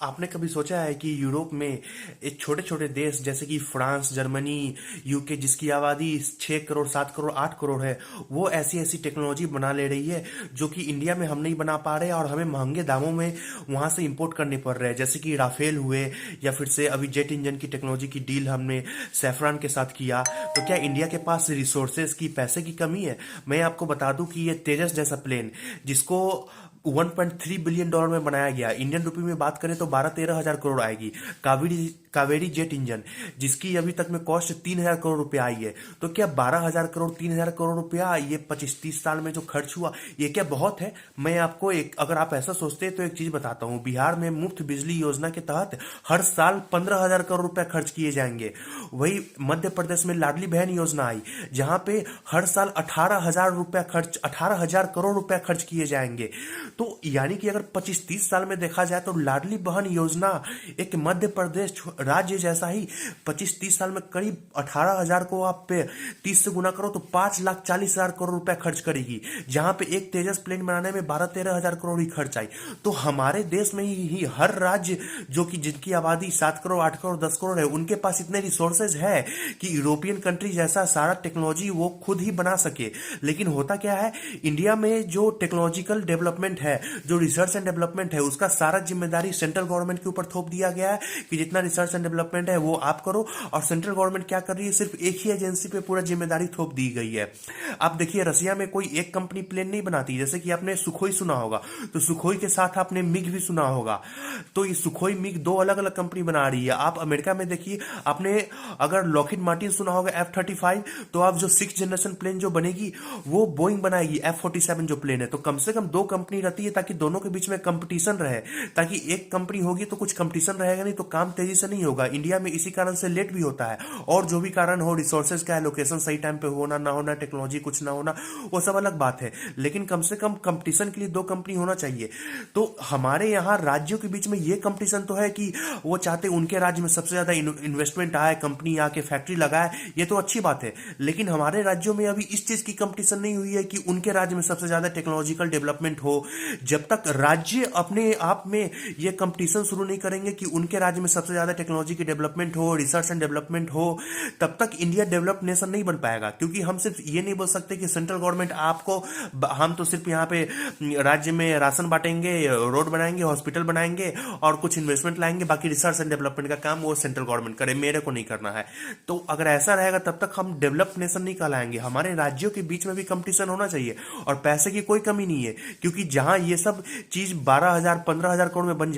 आपने कभी सोचा है कि यूरोप में एक छोटे छोटे देश जैसे कि फ्रांस, जर्मनी, यूके, जिसकी आबादी 6 करोड़, 7 करोड़, 8 करोड़ है, वो ऐसी ऐसी टेक्नोलॉजी बना ले रही है जो कि इंडिया में हम नहीं बना पा रहे और हमें महंगे दामों में वहां से इंपोर्ट करने पड़ रहे हैं। जैसे कि राफेल हुए, या फिर से अभी जेट इंजन की टेक्नोलॉजी की डील हमने सैफरान के साथ किया। तो क्या इंडिया के पास रिसोर्सेज की, पैसे की कमी है? मैं आपको बता दूं कि ये तेजस जैसा प्लेन, जिसको 1.3 बिलियन डॉलर में बनाया गया, इंडियन रुपी में बात करें तो 12-13 हजार करोड़ आएगी। कावेरी कावेरी जेट इंजन, जिसकी अभी तक में कॉस्ट 3 हजार करोड़ रुपया आई है। तो क्या 12 हजार करोड़, 3 हजार करोड़ रुपया ये 25-30 साल में जो खर्च हुआ, ये क्या बहुत है? मैं आपको एक, अगर आप ऐसा सोचते हैं तो एक चीज बताता हूँ। बिहार में मुफ्त बिजली योजना के तहत हर साल 15 हजार करोड़ रुपया खर्च किए जाएंगे। वही मध्य प्रदेश में लाडली बहन योजना आई, जहां पे हर साल 18 हजार करोड़ रुपया खर्च किए जाएंगे। तो यानी कि अगर 25-30 साल में देखा जाए तो लाडली बहन योजना एक मध्य प्रदेश राज्य जैसा ही 25-30 साल में करीब 18 हजार को आप पे 30 से गुना करो तो 5,40,000 करोड़ रुपया खर्च करेगी, जहां पे एक तेजस प्लेन बनाने में 12-13 हजार करोड़ ही खर्च आई। तो हमारे देश में ही हर राज्य जो कि जिनकी आबादी 7 करोड़, 8 करोड़, 10 करोड़ है, उनके पास इतने रिसोर्सेज है कि यूरोपियन कंट्री जैसा सारा टेक्नोलॉजी वो खुद ही बना सके। लेकिन होता क्या है, इंडिया में जो टेक्नोलॉजिकल डेवलपमेंट है, जो रिसर्च एंड डेवलपमेंट है, उसका सारा जिम्मेदारी सेंट्रल गवर्नमेंट के ऊपर थोप दिया गया है कि जितना रिसर्च एंड डेवलपमेंट है वो आप करो। और सेंट्रल गवर्नमेंट क्या कर रही है, सिर्फ एक ही एजेंसी पे पूरा जिम्मेदारी थोप दी गई है। आप देखिए, रसिया में कोई एक कंपनी प्लेन नहीं बनाती। जैसे कि आपने सुखोई सुना होगा, तो सुखोई के साथ आपने मिग भी सुना होगा। तो ये सुखोई मिग दो अलग अलग कंपनी बना रही है। आप अमेरिका में देखिए, आपने अगर लॉकहीड मार्टिन सुना होगा F-35, तो आप जो 6th जनरेशन प्लेन जो बनेगी वो बोइंग बनाएगी। F-47 जो प्लेन है, तो कम से कम दो कंपनी रहती है ताकि दोनों के बीच में कंपटीशन रहे। ताकि एक कंपनी होगी तो कुछ कंपटीशन रहेगा, नहीं तो काम तेजी से नहीं होगा। इंडिया में इसी कारण से लेट भी होता है, और जो भी कारण हो, रिसोर्सेज का एलोकेशन सही टाइम पे होना ना होना, टेक्नोलॉजी कुछ ना होना, वो सब अलग बात है। लेकिन कम से कम कंपटीशन के लिए दो कंपनी होना चाहिए। तो हमारे यहाँ राज्यों के बीच में ये कंपटीशन तो है कि वो चाहते उनके राज्य में सबसे ज्यादा इन्वेस्टमेंट आए, कंपनी आके फैक्ट्री लगाए, ये तो अच्छी बात है। लेकिन हमारे राज्यों में अभी इस चीज की कंपटीशन नहीं हुई है कि उनके राज्य में सबसे ज्यादा टेक्नोलॉजिकल डेवलपमेंट हो। जब तक राज्य अपने आप में ये कंपटीशन शुरू नहीं करेंगे कि उनके राज्य में सबसे ज्यादा टेक्नोलॉजी की डेवलपमेंट हो, रिसर्च एंड डेवलपमेंट हो, तब तक इंडिया डेवलप्ड नेशन नहीं बन पाएगा। क्योंकि हम सिर्फ ये नहीं बोल सकते कि सेंट्रल गवर्नमेंट आपको, हम तो सिर्फ यहाँ पे राज्य में राशन बांटेंगे, रोड बनाएंगे, हॉस्पिटल बनाएंगे और कुछ इन्वेस्टमेंट लाएंगे, बाकी रिसर्च एंड डेवलपमेंट का काम वो सेंट्रल गवर्नमेंट करे, मेरे को नहीं करना है। तो अगर ऐसा रहेगा तब तक हम डेवलप्ड नेशन नहीं कहलाएंगे। हमारे राज्यों के बीच में भी कंपटीशन होना चाहिए, और पैसे की कोई कमी नहीं है। क्योंकि जहां ये सब चीज 12 हजार, 15 हजार करोड़ में बन